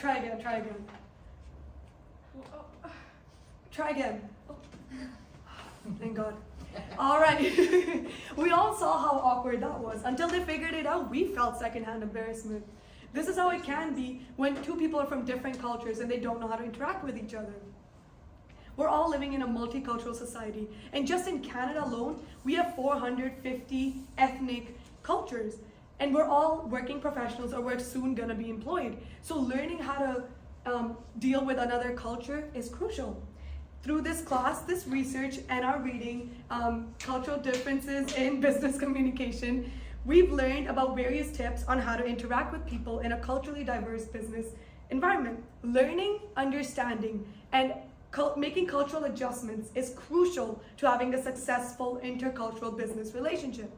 try again. Try again. Thank God. All right. We all saw how awkward that was. Until they figured it out, we felt secondhand embarrassment. This is how it can be when two people are from different cultures and they don't know how to interact with each other. We're all living in a multicultural society, and just in Canada alone, we have 450 ethnic cultures, and we're all working professionals, or we're soon gonna be employed. So learning how to deal with another culture is crucial. Through this class, this research, and our reading, Cultural Differences in Business Communication, we've learned about various tips on how to interact with people in a culturally diverse business environment. Learning, understanding, and making cultural adjustments is crucial to having a successful intercultural business relationship.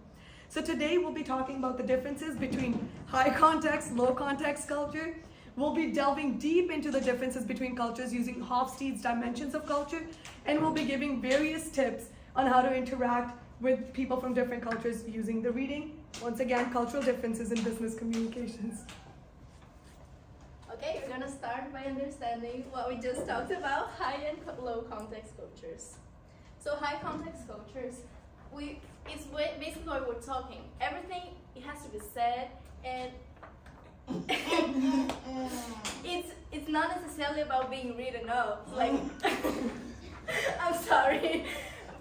So today we'll be talking about the differences between high context, low context culture. We'll be delving deep into the differences between cultures using Hofstede's dimensions of culture, and we'll be giving various tips on how to interact with people from different cultures using the reading. Once again, Cultural Differences in Business Communications. Okay, we're gonna start by understanding what we just talked about, high and low context cultures. So high context cultures, it's basically what we're talking. Everything, it has to be said, and it's not necessarily about being written up. Like, I'm sorry,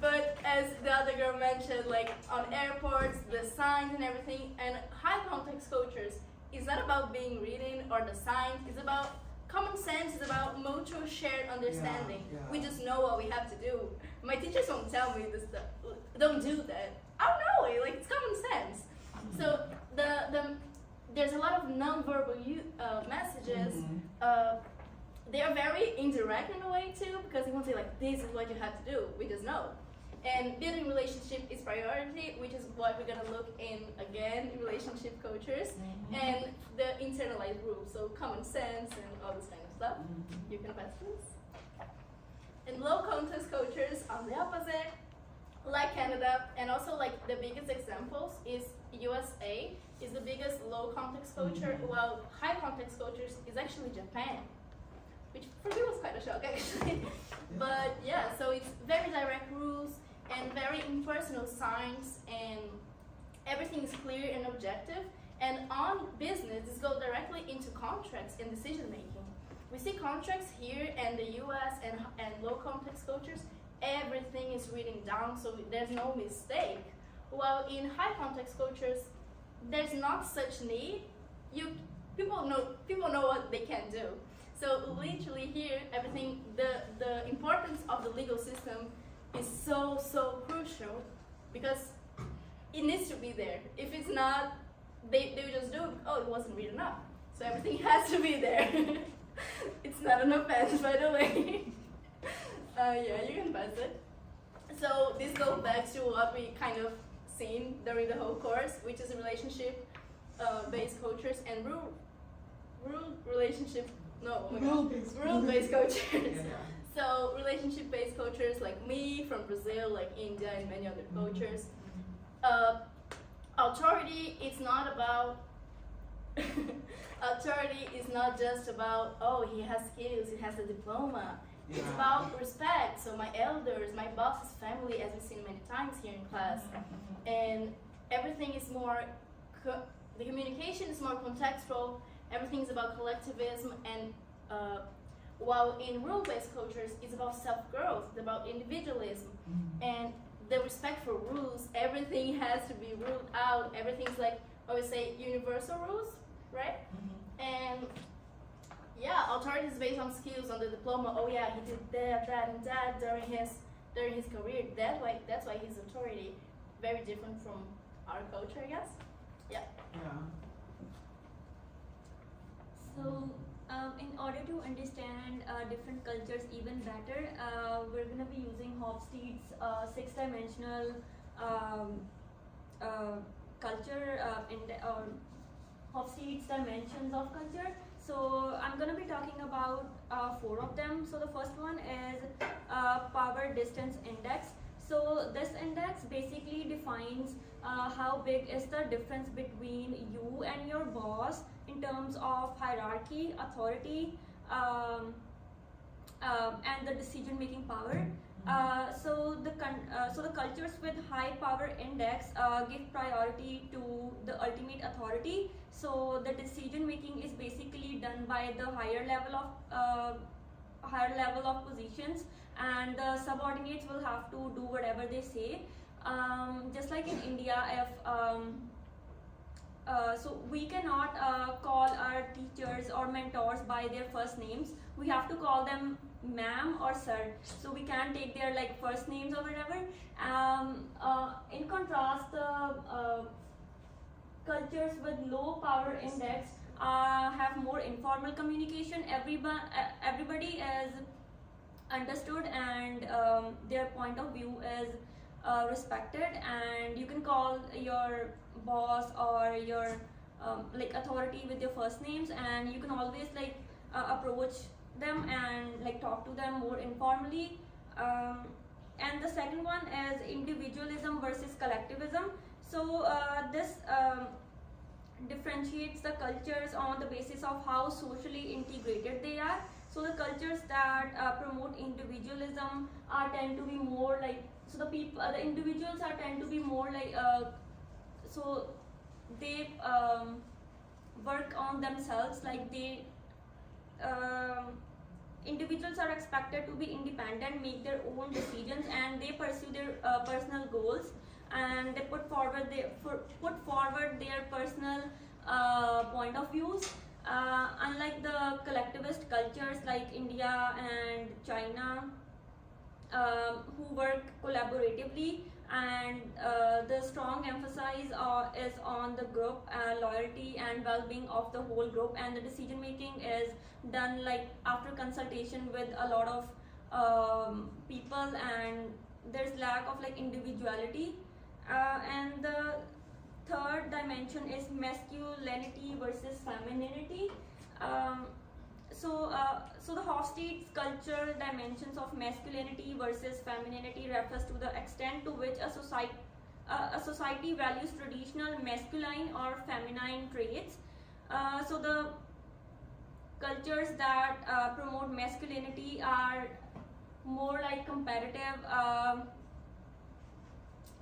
but as the other girl mentioned, like on airports, the signs and everything, and high context cultures, it's not about being written or the signs, it's about common sense, it's about mutual shared understanding. Yeah. We just know what we have to do. My teachers won't tell me this stuff, don't do that. I don't know, like it's common sense. So there's a lot of non-verbal messages. They are very indirect in a way too, because they won't say like, this is what you have to do, we just know. And building relationship is priority, which is what we're gonna look in again, relationship cultures, and the internalized rules, so common sense and all this kind of stuff. You can pass this. And low context cultures, on the opposite, like Canada, and also like the biggest examples is USA is the biggest low context culture, while high context cultures is actually Japan, which for me was quite a shock actually. But yeah, so it's very direct rules and very impersonal signs, and everything is clear and objective. And on business, this goes directly into contracts and decision making. We see contracts here in the US and low context cultures, everything is written down, so there's no mistake. While in high context cultures, there's not such need. People know what they can do. So literally here, everything, the importance of the legal system is so crucial, because it needs to be there. If it's not, they will just do, oh, it wasn't written up. So everything has to be there. It's not an offense, by the way. Yeah, you can pass it. So this goes back to what we kind of seen during the whole course, which is relationship based cultures and rule-based cultures. So relationship-based cultures like me from Brazil, like India and many other cultures. Authority is not about authority is not just about, oh, he has skills, he has a diploma. It's about respect. So my elders, my boss's family, as we've seen many times here in class, and everything is more. The communication is more contextual. Everything is about collectivism, and while in rule-based cultures, it's about self-growth, it's about individualism, and the respect for rules. Everything has to be ruled out. Everything's like, I would say, universal rules, right? And yeah, authority is based on skills, on the diploma. Oh yeah, he did that, and that during his career. That's why he's authority. Very different from our culture, I guess. Yeah. So, in order to understand different cultures even better, we're going to be using Hofstede's six-dimensional culture, Hofstede's dimensions of culture. So, I'm going to be talking about 4 of them. So, the first one is power distance index. So this index basically defines how big is the difference between you and your boss in terms of hierarchy, authority, and the decision making power. So the cultures with high power index give priority to the ultimate authority. So the decision making is basically done by the higher level of positions, and the subordinates will have to do whatever they say. Just like in India, if so we cannot call our teachers or mentors by their first names. We have to call them ma'am or sir. So we can't take their like first names or whatever. In contrast, the cultures with low power index have more informal communication. Everybody is understood, and their point of view is respected, and you can call your boss or your like authority with your first names, and you can always like approach them and like talk to them more informally. And the second one is individualism versus collectivism. So this differentiates the cultures on the basis of how socially integrated they are. So the cultures that promote individualism tend to be more like, so the individuals tend to be more like so they work on themselves, like they individuals are expected to be independent, make their own decisions, and they pursue their personal goals, and they put forward their personal point of views. Unlike the collectivist cultures like India and China, who work collaboratively, and the strong emphasis is on the group loyalty and well-being of the whole group, and the decision making is done like after consultation with a lot of people, and there's lack of like individuality. And the third dimension is masculinity versus femininity. So the Hofstede's cultural dimensions of masculinity versus femininity refers to the extent to which a society values traditional masculine or feminine traits. So the cultures that promote masculinity are more like competitive.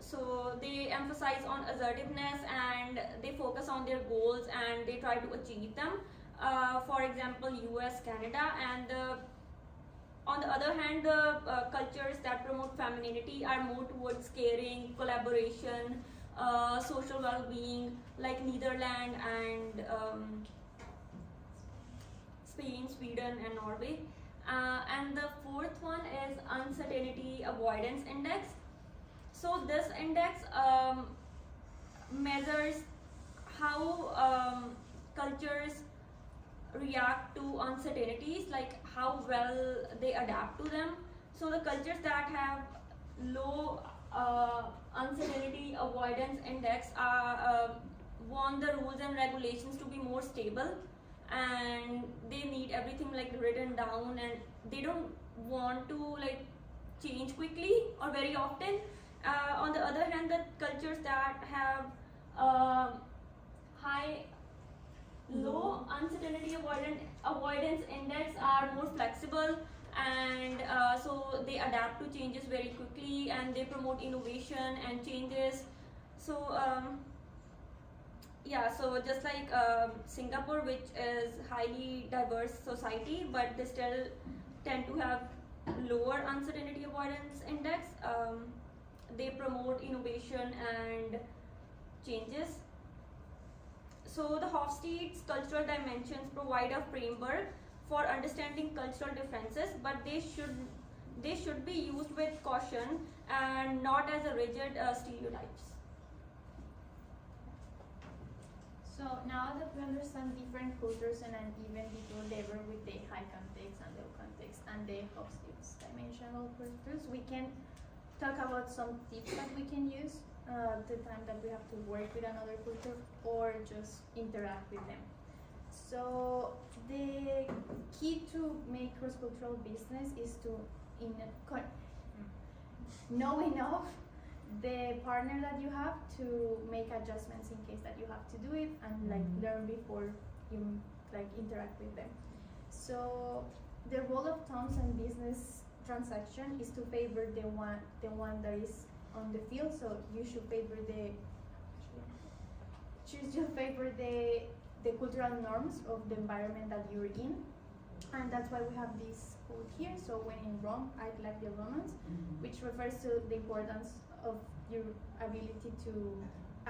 So they emphasize on assertiveness, and they focus on their goals, and they try to achieve them. For example, US, Canada, and on the other hand, the cultures that promote femininity are more towards caring, collaboration, social well-being, like Netherlands and Spain, Sweden, and Norway. And the fourth one is uncertainty avoidance index. So this index measures how cultures react to uncertainties, like how well they adapt to them. So the cultures that have low uncertainty avoidance index want the rules and regulations to be more stable, and they need everything like written down, and they don't want to like change quickly or very often. On the other hand, the cultures that have low uncertainty avoidance index are more flexible, and so they adapt to changes very quickly, and they promote innovation and changes. So so just like Singapore, which is highly diverse society, but they still tend to have lower uncertainty avoidance index. They promote innovation and changes. So the Hofstede's cultural dimensions provide a framework for understanding cultural differences, but they should be used with caution and not as a rigid stereotypes. So now that we understand different cultures and an even deeper level with the high context and low context and the Hofstede's dimensional cultures, we can talk about some tips that we can use the time that we have to work with another culture or just interact with them. So the key to make cross-cultural business is to know enough the partner that you have to make adjustments in case that you have to do it, and like learn before you like interact with them. So the rule of thumbs in business transaction is to favor the one that is on the field. So you should favor the cultural norms of the environment that you're in, and that's why we have this quote here. So when in Rome, act like the Romans, which refers to the importance of your ability to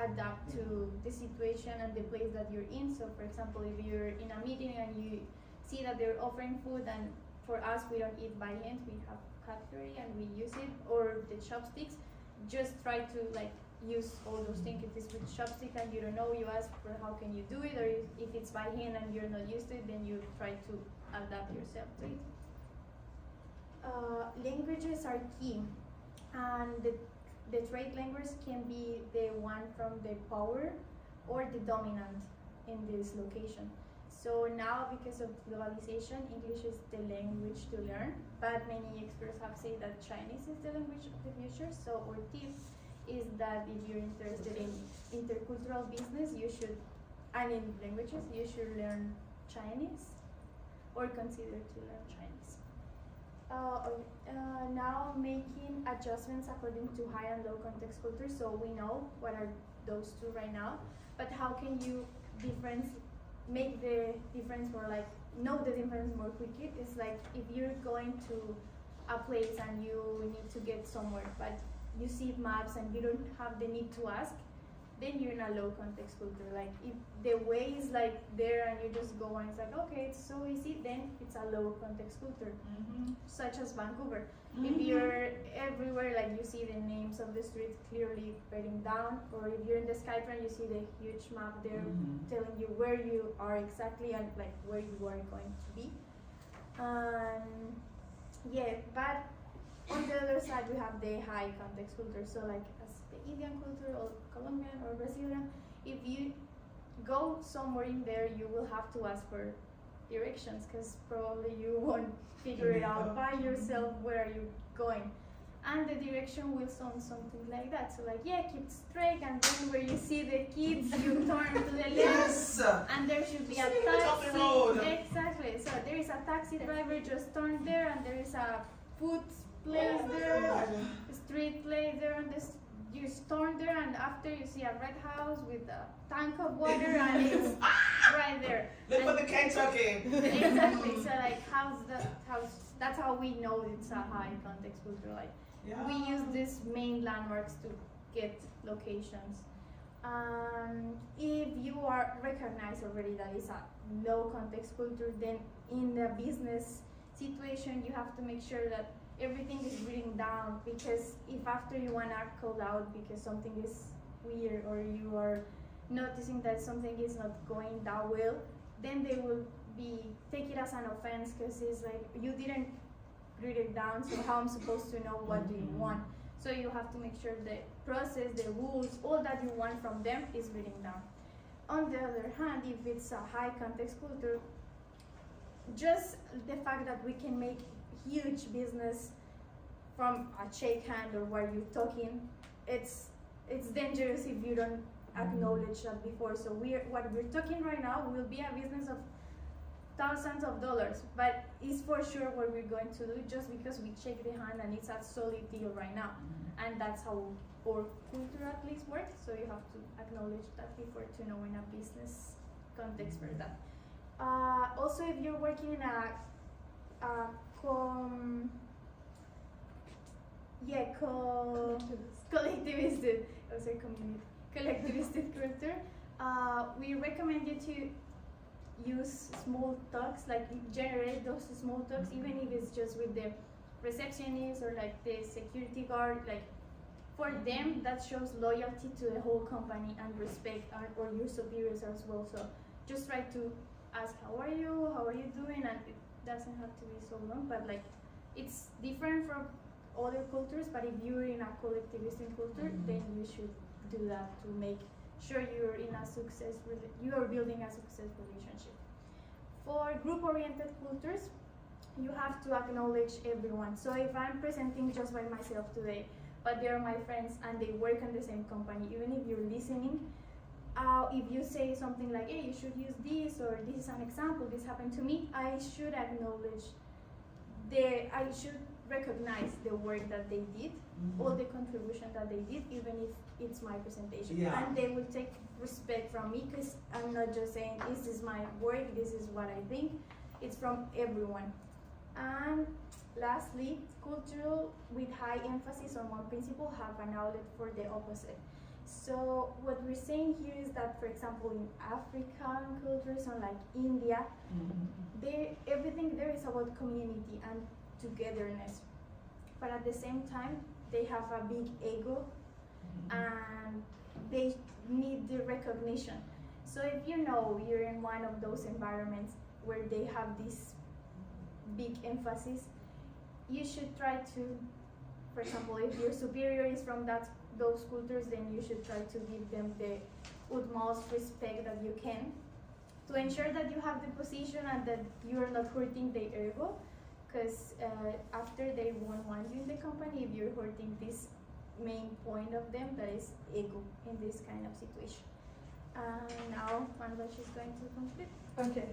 adapt to the situation and the place that you're in. So for example, if you're in a meeting and you see that they're offering food, and for us we don't eat by hand, we have cutlery and we use it, or the chopsticks, just try to like use all those things. If it's with chopstick and you don't know, you ask for how can you do it, or if it's by hand and you're not used to it, then you try to adapt yourself to it. Languages are key, and the trade language can be the one from the power or the dominant in this location. So now, because of globalization, English is the language to learn, but many experts have said that Chinese is the language of the future. So our tip is that if you're interested in intercultural business, you should, and in languages, you should learn Chinese or consider to learn Chinese. Now making adjustments according to high and low context culture. So we know what are those two right now, but how can you make the difference more, like know the difference more quickly? It's like if you're going to a place and you need to get somewhere, but you see maps and you don't have the need to ask, then you're in a low context culture. Like if the way is like there and you just go and it's like, okay, it's so easy, then it's a low context culture, such as Vancouver. If you're everywhere, like you see the names of the streets clearly written down, or if you're in the Skytrain, you see the huge map there telling you where you are exactly and like where you are going to be. Yeah, but on the other side we have the high context culture. So like as the Indian culture or Colombian or Brazilian, if you go somewhere in there, you will have to ask for directions, because probably you won't figure it out by yourself where are you going. And the direction will sound something like that. So like, yeah, keep straight, and then where you see the kids, you turn to the left, Yes! and there should be a Top the taxi. road. Exactly. So there is a taxi driver, just turn there, and there is a food place there, a street place there, and this you turn there, and after you see a red house with a tank of water, and it's right there. Look for the Kentucky. Exactly. So like, that's how we know it's a high context culture. Like we use these main landmarks to get locations. If you are recognized already that it's a low context culture, then in the business situation you have to make sure that everything is written down, because if after you want to call out because something is weird or you are noticing that something is not going that well, then they will take it as an offense, because it's like you didn't write it down, so how I'm supposed to know what do you want? So you have to make sure the process, the rules, all that you want from them is written down. On the other hand, if it's a high context culture, just the fact that we can make huge business from a shake hand or while you're talking, it's dangerous if you don't acknowledge that before. So what we're talking right now will be a business of thousands of dollars, but it's for sure what we're going to do just because we shake the hand and it's a solid deal right now. And that's how our culture at least works. So you have to acknowledge that before to know in a business context for that. Also, if you're working in a collectivistic, collectivistic culture, we recommend you to use small talks, like generate those small talks, even if it's just with the receptionist or like the security guard. Like for them, that shows loyalty to the whole company and respect or your superiors as well. So just try to ask how are you doing, and it doesn't have to be so long, but like it's different from other cultures. But if you're in a collectivistic culture, then you should do that to make sure you're in a you are building a successful relationship. For group-oriented cultures, you have to acknowledge everyone. So if I'm presenting just by myself today, but they are my friends and they work in the same company, even if you're listening, if you say something like, hey, you should use this, or this is an example, this happened to me, I should acknowledge, I should recognize the work that they did, all the contribution that they did, even if it's my presentation. Yeah. And they will take respect from me, because I'm not just saying, this is my work, this is what I think, it's from everyone. And lastly, cultural with high emphasis on one principle have an outlet for the opposite. So what we're saying here is that, for example, in African cultures, unlike India, everything there is about community and togetherness. But at the same time, they have a big ego and they need the recognition. So if you know you're in one of those environments where they have this big emphasis, you should try to, for example, if your superior is from those cultures, then you should try to give them the utmost respect that you can, to ensure that you have the position and that you are not hurting their ego, because after they won't want you in the company if you're hurting this main point of them, that is ego, in this kind of situation. Now Manuel is going to complete. Okay.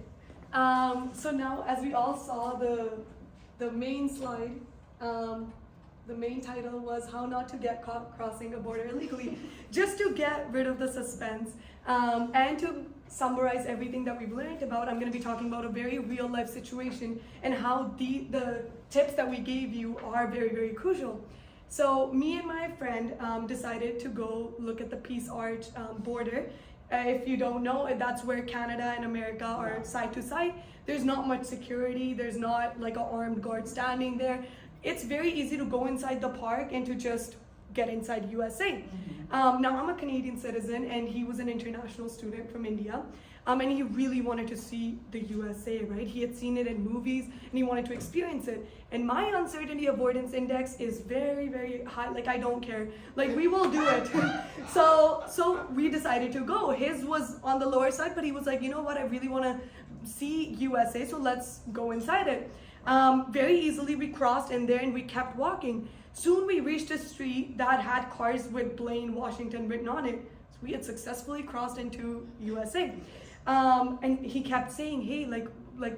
So now, as we all saw, the main slide, the main title was How Not to Get Caught Crossing a Border Illegally, just to get rid of the suspense. And to summarize everything that we've learned about, I'm going to be talking about a very real life situation and how the tips that we gave you are very, very crucial. So me and my friend decided to go look at the Peace Arch border. If you don't know, that's where Canada and America are side to side. There's not much security. There's not like an armed guard standing there. It's very easy to go inside the park and to just get inside USA. Now I'm a Canadian citizen and he was an international student from India. And he really wanted to see the USA, right? He had seen it in movies and he wanted to experience it. And my uncertainty avoidance index is very, very high. Like, I don't care. Like, we will do it. So we decided to go. His was on the lower side, but he was like, you know what? I really want to see USA, so let's go inside it. Very easily we crossed in there and we kept walking. Soon we reached a street that had cars with Blaine, Washington written on it. So we had successfully crossed into USA. And he kept saying, hey,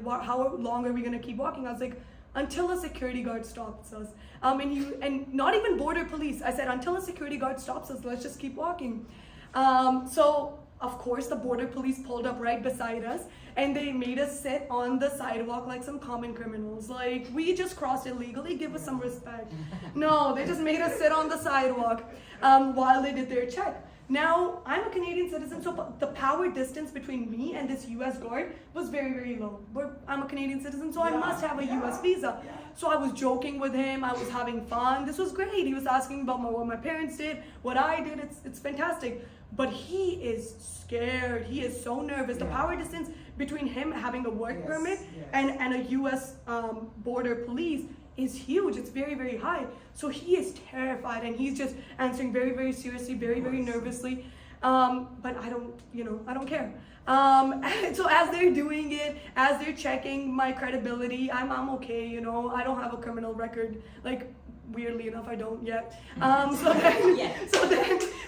how long are we gonna keep walking? I was like, until a security guard stops us. And not even border police. I said, until a security guard stops us, let's just keep walking. So of course the border police pulled up right beside us and they made us sit on the sidewalk like some common criminals. Like, we just crossed illegally, give us some respect. No, they just made us sit on the sidewalk while they did their check. Now, I'm a Canadian citizen, so the power distance between me and this US guard was very, very low. But I'm a Canadian citizen, so I must have a US visa. So I was joking with him, I was having fun. This was great. He was asking about what my parents did, what I did. It's fantastic. But he is scared. He is so nervous. The power distance between him having a work permit and a US border police is huge. It's very, very high. So he is terrified and he's just answering very, very seriously, very, very nervously. But I don't care. So as they're doing it, as they're checking my credibility, I'm okay, you know, I don't have a criminal record. Like, weirdly enough, I don't yet.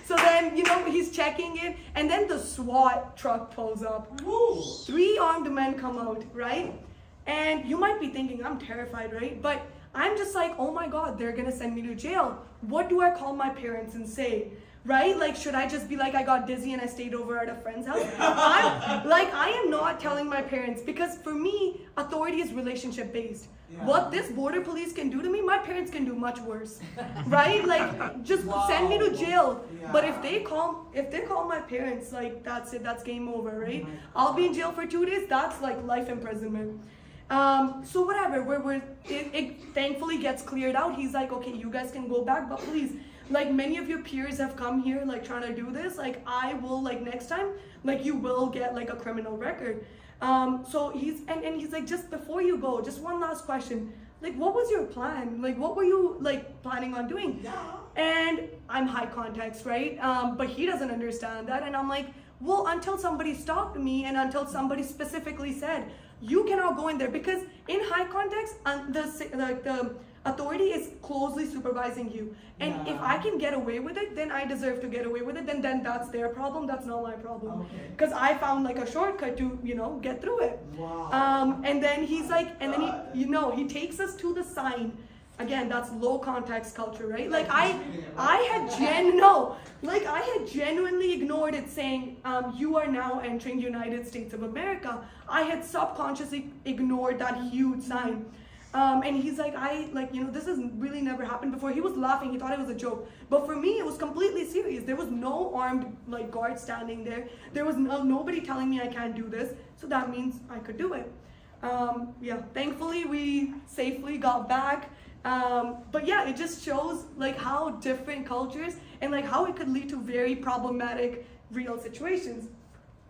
So then, you know, he's checking it, and then the SWAT truck pulls up. Woo. 3 armed men come out, right? And you might be thinking, I'm terrified, right? But I'm just like, oh my God, they're gonna send me to jail. What do I call my parents and say? Right? Like, should I just be like, I got dizzy and I stayed over at a friend's house? I am not telling my parents, because for me, authority is relationship based. What this border police can do to me, my parents can do much worse. Right? Like, just send me to jail. But if they call my parents, like, that's it, that's game over, right? I'll be in jail for 2 days, that's like life imprisonment. So whatever, it thankfully gets cleared out. He's like, okay, you guys can go back, but please, like, many of your peers have come here, like, trying to do this. Like, I will, like, next time, like, you will get, like, a criminal record. So he's like, just before you go, just one last question. Like, what was your plan? Like, what were you, like, planning on doing? And I'm high context, right? But he doesn't understand that. And I'm like, Well, until somebody stopped me and until somebody specifically said, you cannot go in there, because in high context, the authority is closely supervising you. And if I can get away with it, then I deserve to get away with it. Then that's their problem. That's not my problem. Because I found like a shortcut to, get through it. Wow. And then he's like, and then he takes us to the sign. Again, that's low context culture, right? Like I had genuinely ignored it saying, you are now entering United States of America. I had subconsciously ignored that huge sign. And he's like, this has really never happened before. He was laughing, he thought it was a joke. But for me, it was completely serious. There was no armed guard standing there. There was nobody telling me I can't do this. So that means I could do it. Thankfully we safely got back. But yeah, it just shows how different cultures and how it could lead to very problematic real situations.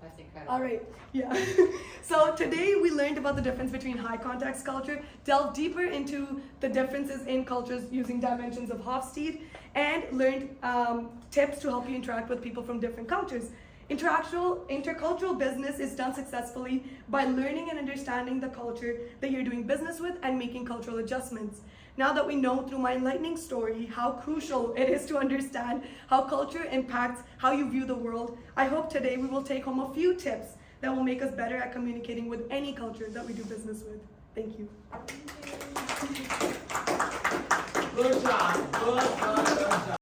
That's incredible. All right, yeah. So today we learned about the difference between high context culture, delved deeper into the differences in cultures using dimensions of Hofstede, and learned tips to help you interact with people from different cultures. Intercultural business is done successfully by learning and understanding the culture that you're doing business with and making cultural adjustments. Now that we know through my enlightening story how crucial it is to understand how culture impacts how you view the world, I hope today we will take home a few tips that will make us better at communicating with any culture that we do business with. Thank you. Good job. Good job.